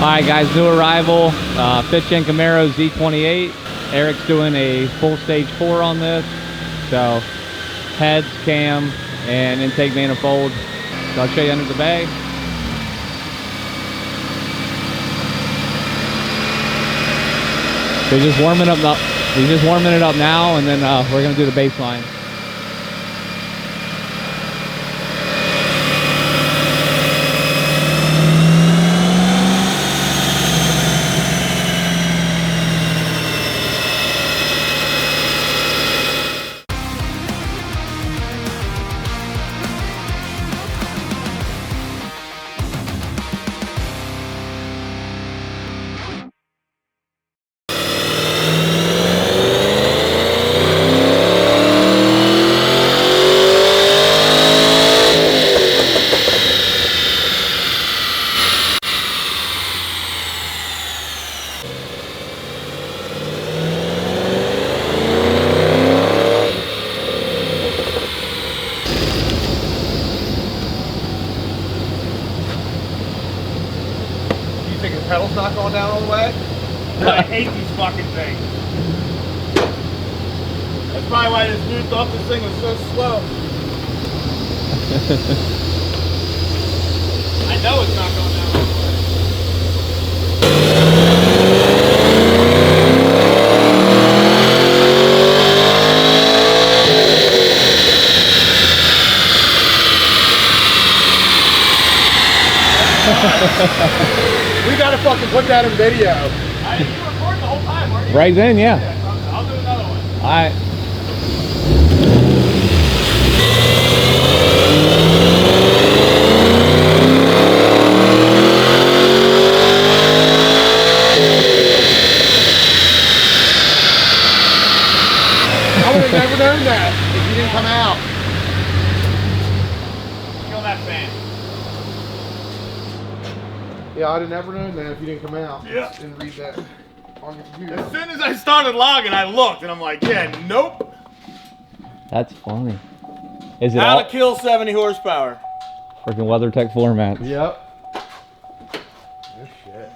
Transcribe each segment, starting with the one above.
Alright guys, new arrival, 5th-gen Camaro Z28. Eric's doing a full stage 4 on this. So, heads, cam, and intake manifold. So I'll show you under the bag. So he's just warming it up now, and then we're gonna do the baseline. Pedal's not going down all the way? I hate these fucking things. That's probably why this dude thought this thing was so slow. I know it's not going down all the way. We gotta fucking put that in video. You recording the whole time, weren't you? Right then, yeah. I'll do another one. Alright. I would have never known that if you didn't come out. Kill that fan. Yeah, I'd have never known that if you didn't come out. Yeah. And read that on your computer. As soon as I started logging, I looked and I'm like, yeah, nope. That's funny. Is it How all to kill 70 horsepower? freaking WeatherTech floor mats? Yep. Oh shit.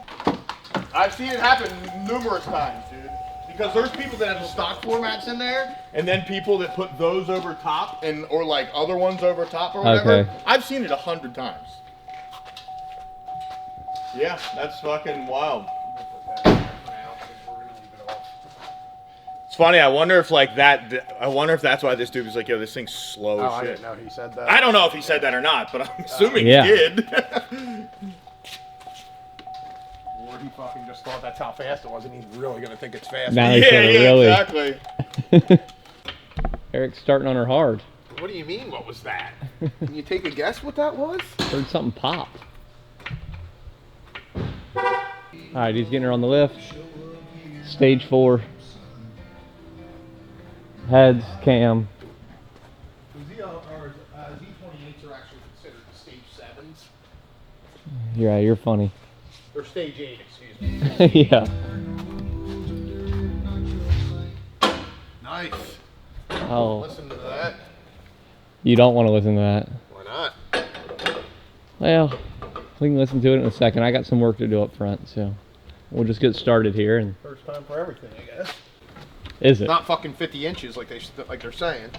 I've seen it happen numerous times, dude. Because there's people that have the stock floor mats in there, and then people that put those over top, and or like other ones over top or whatever. Okay. I've seen it 100 times. Yeah, that's fucking wild. It's funny. I wonder if like that. I wonder if that's why this dude was like, "Yo, this thing's slow as shit." I didn't know he said that. I don't know if he said that or not, but I'm assuming yeah. he did. Or he fucking just thought that's how fast it was, and he's really gonna think it's fast. Now Yeah, really. Exactly. Eric's starting on her hard. What do you mean? What was that? Can you take a guess what that was? Heard something pop. Alright, he's getting her on the lift. Stage 4. Heads, cam. Z28s are actually considered stage 7s. Yeah, you're funny. Or stage 8, excuse me. Yeah. Nice. Oh. Listen to that. You don't want to listen to that. Why not? Well, we can listen to it in a second. I got some work to do up front, so we'll just get started here. And first time for everything, I guess. Is it? Not fucking 50 inches like they're saying.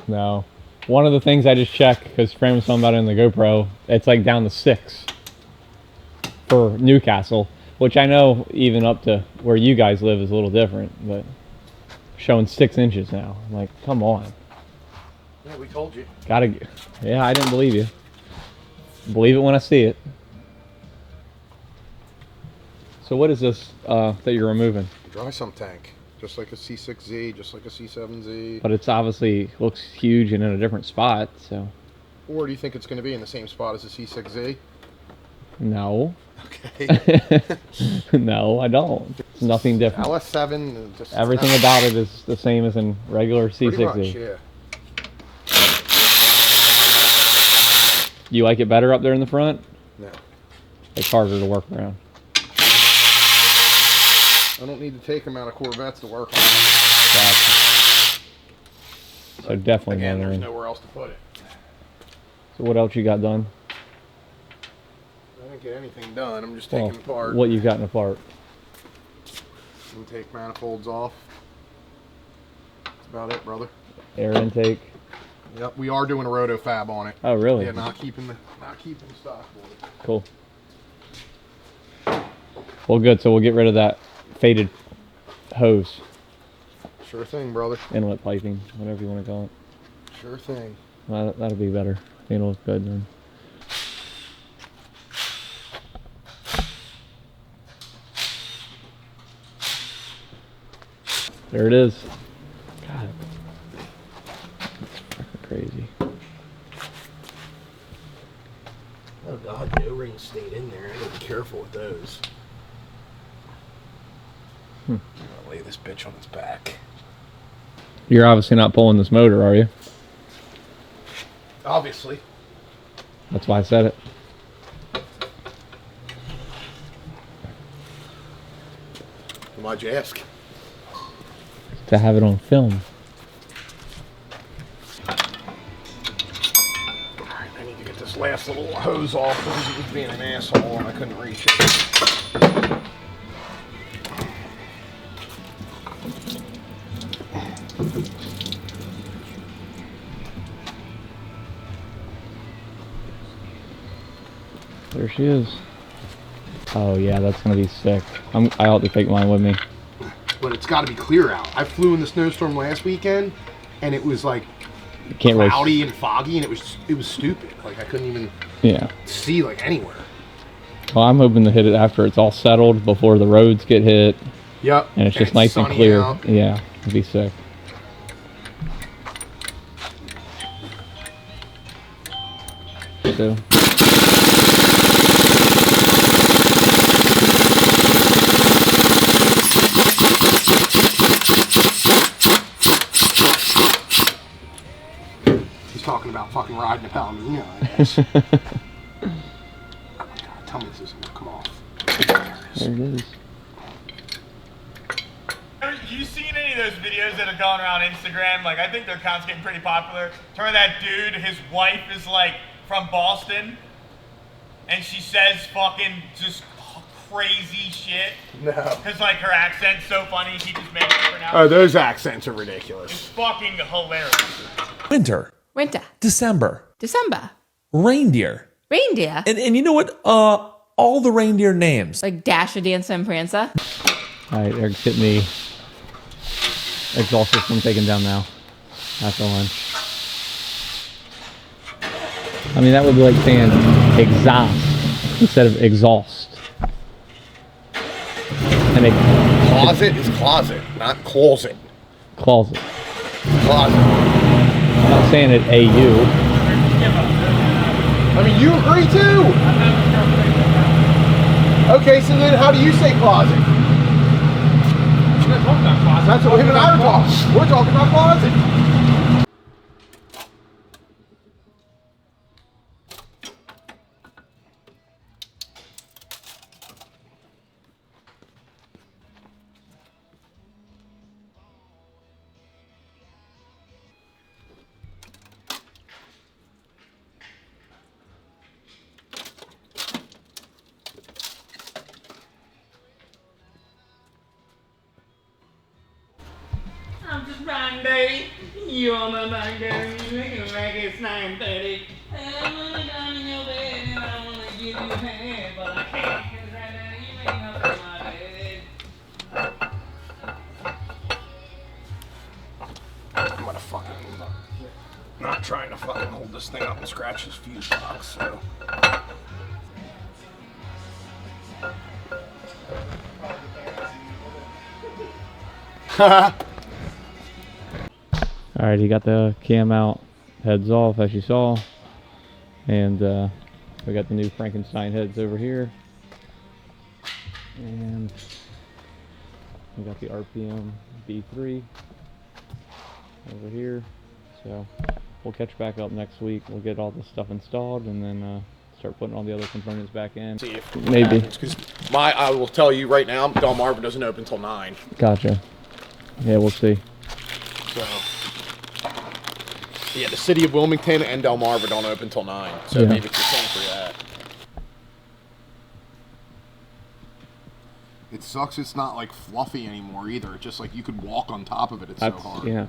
No. One of the things I just checked, because Fran was talking about it in the GoPro, it's like down to 6 for Newcastle, which I know even up to where you guys live is a little different, but showing 6 inches now. I'm like, come on. Yeah, we told you. Yeah, I didn't believe you. Believe it when I see it. So what is this that you're removing? Dry sump tank. Just like a C6Z, just like a C7Z. But it's obviously looks huge and in a different spot, so. Or do you think it's going to be in the same spot as the C6Z? No. Okay. No, I don't. It's nothing different. LS7. Just everything about it is the same as in regular C6Z. Pretty much, yeah. You like it better up there in the front? No. It's harder to work around. I don't need to take them out of Corvettes to work on. Gotcha. So definitely again, there's in. nowhere else to put it. So what else you got done? didn't get anything done. I'm just taking apart. What you've gotten apart? Intake manifolds off. That's about it, brother. Air intake. Yep, we are doing a roto fab on it. Oh, really? Yeah, not keeping the stock board. Cool. Well, good. So we'll get rid of that faded hose. Sure thing, brother. Inlet piping, whatever you want to call it. Sure thing. Well, that'll be better. It'll look good then. There it is. God, that's fucking crazy. Oh God, the O-ring stayed in there. I gotta be careful with those. I'm gonna lay this bitch on its back. You're obviously not pulling this motor, are you? Obviously. That's why I said it. Why'd you ask? To have it on film. Alright, I need to get this last little hose off because it was being an asshole and I couldn't reach it. There she is. Oh yeah, that's gonna be sick. I ought to take mine with me. But it's got to be clear out. I flew in the snowstorm last weekend, and it was like cloudy and foggy, and it was stupid. Like I couldn't even see like anywhere. Well, I'm hoping to hit it after it's all settled, before the roads get hit. Yep. And it's just nice and clear. Out. Yeah, it'd be sick. So. Talking about fucking riding a Palomino, I guess. Oh my God, tell me this isn't gonna come off. There it is. You seen any of those videos that are going around Instagram? Like, I think their account's getting pretty popular. Turn that dude, his wife is like from Boston, and she says fucking just crazy shit. No. Because like her accent's so funny, he just makes it pronounce. Oh, those accents are ridiculous. It's fucking hilarious. Winter. Winter. December. December. Reindeer. Reindeer. And you know what? All the reindeer names. Like Dasher, Dancer, and Prancer. Alright, Eric's getting the exhaust system taken down now. After lunch. I mean, that would be like saying exhaust instead of exhaust. And Closet is closet, not closet. Closet. Closet. I'm not saying it AU. I mean, you agree too. Okay, so then how do you say closet? We're not talking about closet. That's what him and I are talking. We're talking about closet. I'm just Monday. You're my Monday. You make it like it's 9:30. I'm gonna down in your bed and I wanna give you a hand, but I can't because right now you ain't up in my bed. I'm gonna fucking not trying to fucking hold this thing up and scratch this fuse box, so. Alright, he got the cam out, heads off as you saw, and we got the new Frankenstein heads over here, and we got the RPM B3 over here. So we'll catch back up next week. We'll get all this stuff installed and then start putting all the other components back in. See if maybe. Because I will tell you right now, Delmarva doesn't open until 9. Gotcha. Yeah, we'll see. So. Yeah, the city of Wilmington and Delmarva don't open until 9, so Yeah. maybe it's the same for that. It sucks it's not like fluffy anymore either. It's just like you could walk on top of it. It's so hard. Yeah.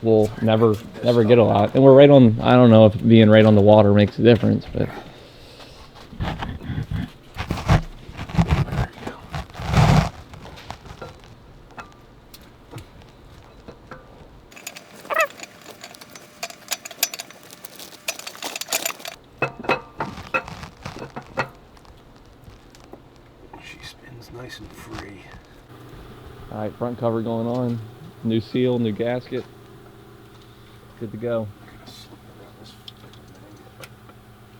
We'll never get a lot. And we're right on, I don't know if being right on the water makes a difference, but. Nice and free. All right, front cover going on. New seal, new gasket. Good to go.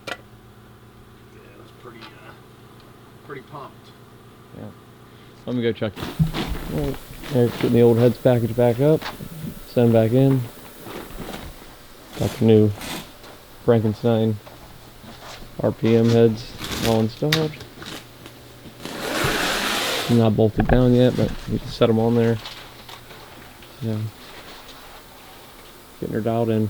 Yeah, it was pretty pumped. Yeah. Let me go check it. All right. Eric's putting the old heads package back up. Send back in. Got the new Frankenstein RPM heads all installed. Not bolted down yet, but we can set them on there. Yeah. Getting her dialed in.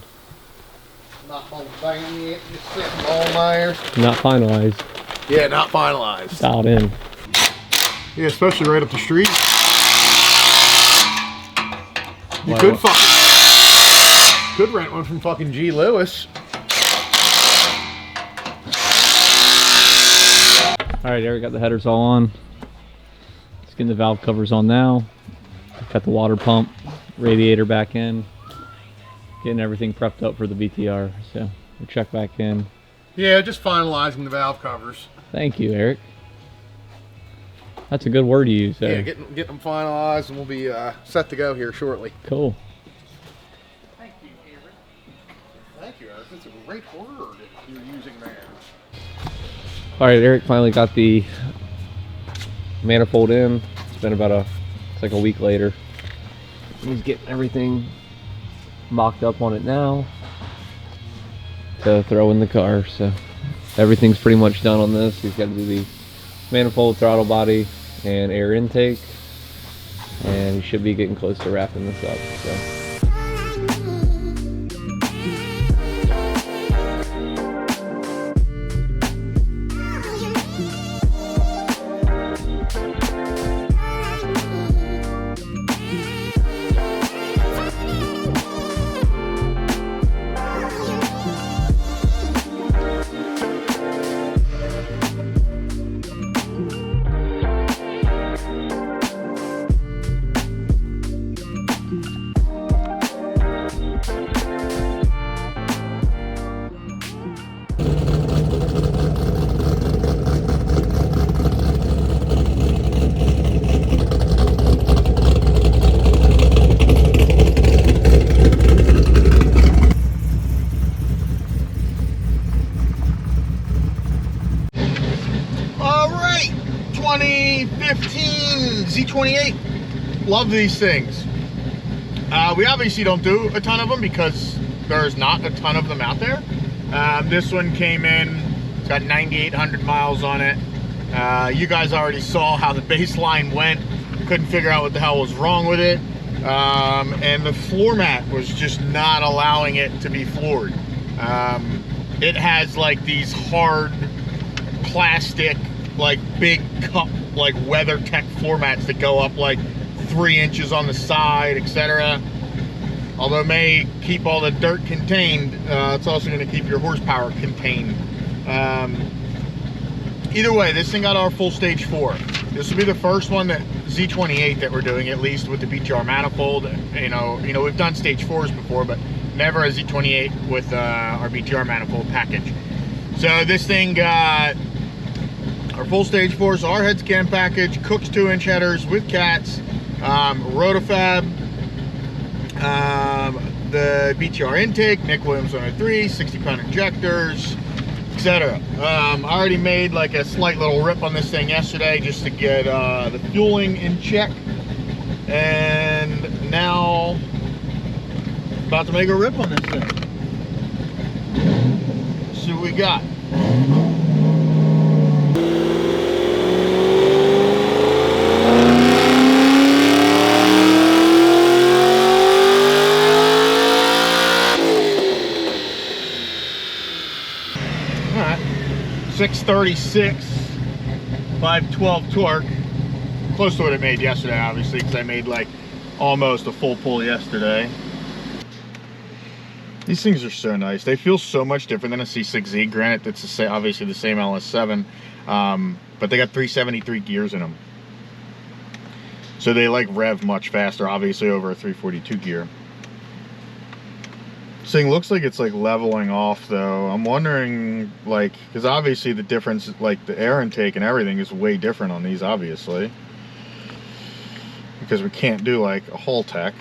Not on the bang yet, just sitting on there. Not finalized. Yeah, not finalized. Dialed in. Yeah, especially right up the street. You Wow. could rent one from fucking G. Lewis. All right, Eric got the headers all on. Getting the valve covers on now. Got the water pump, radiator back in. Getting everything prepped up for the BTR. So we'll check back in. Yeah, just finalizing the valve covers. Thank you, Eric. That's a good word to use there. Yeah, getting them finalized, and we'll be set to go here shortly. Cool. Thank you, Eric. Thank you, Eric. That's a great word you're using there. All right, Eric finally got the manifold in. It's been about it's like a week later. He's getting everything mocked up on it now to throw in the car. So everything's pretty much done on this. He's got to do the manifold, throttle body, and air intake, and he should be getting close to wrapping this up. So. Alright, 2015 Z28. Love these things. We obviously don't do a ton of them because there's not a ton of them out there. This one came in, it's got 9,800 miles on it. You guys already saw how the baseline went. Couldn't figure out what the hell was wrong with it. And the floor mat was just not allowing it to be floored. It has like these hard plastic, like big cup, like WeatherTech floor mats that go up like 3 inches on the side, etc. Although it may keep all the dirt contained, it's also going to keep your horsepower contained. Either way, this thing got our full stage 4. This will be the first one that Z28 that we're doing, at least with the BTR manifold. You know, we've done stage 4s before, but never a Z28 with our BTR manifold package. So this thing got our full stage 4, so our head scan package, Cook's 2-inch headers with cats, Rotofab, the BTR intake, Nick Williams 103, 60-pound injectors, etc. I already made like a slight little rip on this thing yesterday just to get the fueling in check, and now about to make a rip on this thing. Let's see what we got. All right, 636 512 torque, close to what it made yesterday, obviously, because I made like almost a full pull yesterday. These things are so nice. They feel so much different than a C6Z. Granted, it's obviously the same LS7, but they got 373 gears in them. So they like rev much faster, obviously, over a 342 gear. This thing looks like it's like leveling off though. I'm wondering, like, because obviously the difference, like the air intake and everything is way different on these, obviously. Because we can't do like a hull tech.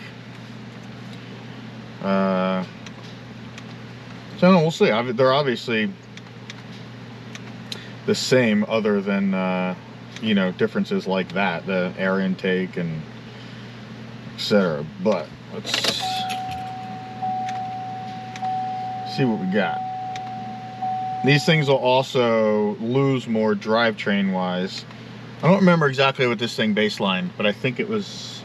So no, we'll see. They're obviously the same, other than you know, differences like that, the air intake and etc. But let's see what we got. These things will also lose more drivetrain wise. I don't remember exactly what this thing baselined, but I think it was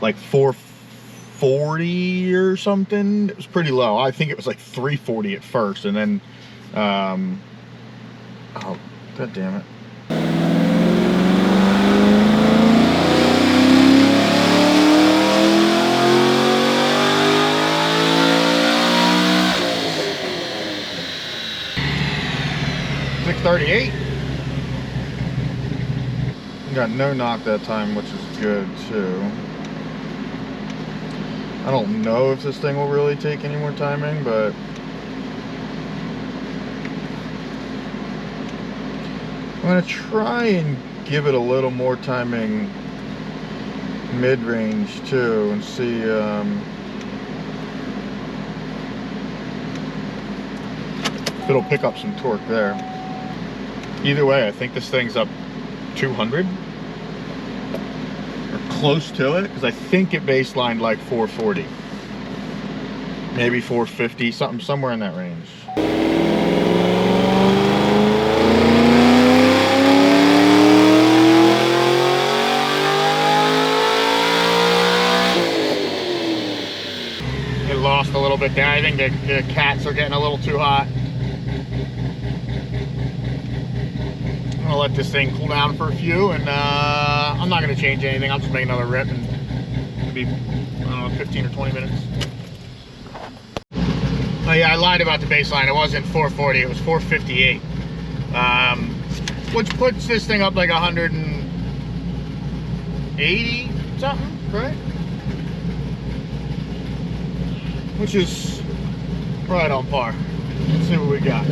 like 440 or something. It was pretty low. I think it was like 340 at first, and then oh god damn it. .38. Got no knock that time, which is good too. I don't know if this thing will really take any more timing, but I'm gonna try and give it a little more timing mid-range too, and see if it'll pick up some torque there. Either way, I think this thing's up 200 or close to it, because I think it baselined like 440, maybe 450, something somewhere in that range. It lost a little bit there. I think the cats are getting a little too hot. I'm gonna let this thing cool down for a few, and I'm not gonna change anything. I'll just make another rip, and maybe, I don't know, 15 or 20 minutes. Oh yeah, I lied about the baseline. It wasn't 440, it was 458. Which puts this thing up like 180 something, right? Which is right on par. Let's see what we got.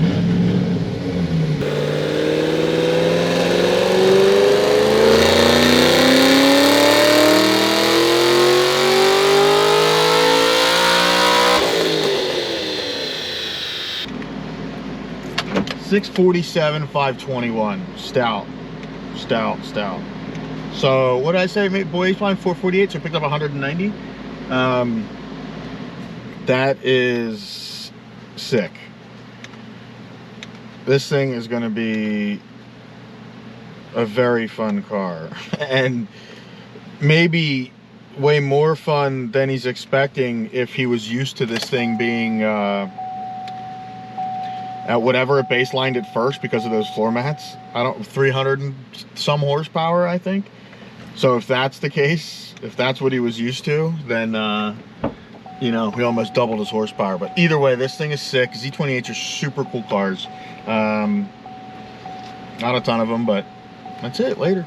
.647, 521, stout. So what did I say? Baseline 448, so I picked up 190. That is sick. This thing is going to be a very fun car, and maybe way more fun than he's expecting if he was used to this thing being at whatever it baselined at first, because of those floor mats. 300 and some horsepower, I think. So if that's the case, if that's what he was used to, then you know, we almost doubled his horsepower. But either way, this thing is sick. Z28s are super cool cars. Not a ton of them, but that's it. Later.